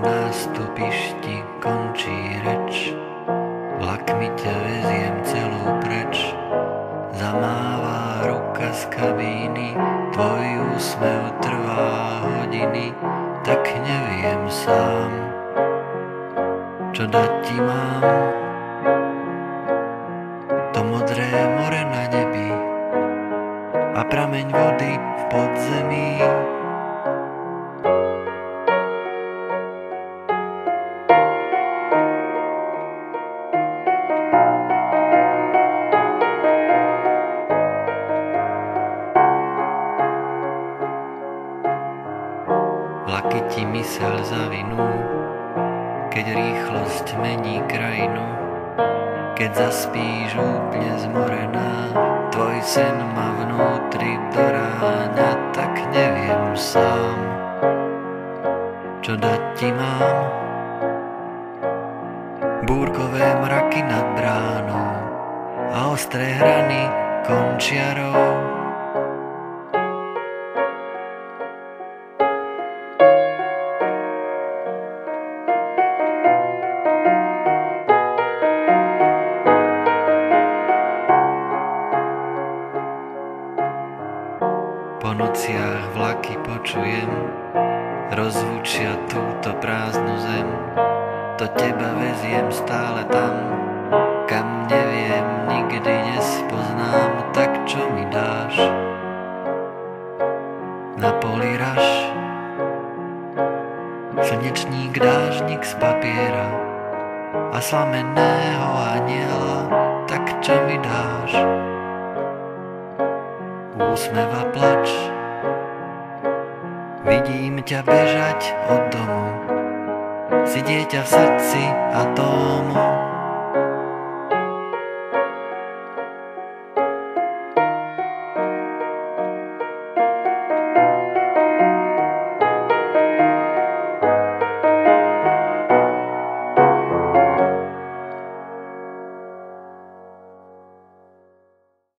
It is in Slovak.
nástupišti končí reč, vlakmi ťa veziem celú preč. Zamáva ruka z kabíny, tvoj úsmev trvá hodiny, tak neviem sám, čo dať ti mám. To modré more na nebi a prameň vody v podzemí. Vlaky ti myseľ zavinú, keď rýchlosť mení krajinu. Keď zaspíš úplne zmorená, tvoj sen ma vnútri doráňa, tak neviem sám, čo dať ti mám. Búrkové mraky nad bránou a ostré hrany končiarov. Po nociach vlaky počujem, rozvučia túto prázdnu zem. Do teba veziem stále tam, kam neviem, nikdy nespoznám. Tak čo mi dáš? Na poli raž, slnečník, dážnik z papiera a slamenného aniela. Tak čo mi dáš? Úsmev a plač, vidím ťa bežať od domu, si dieťa v srdci atómu.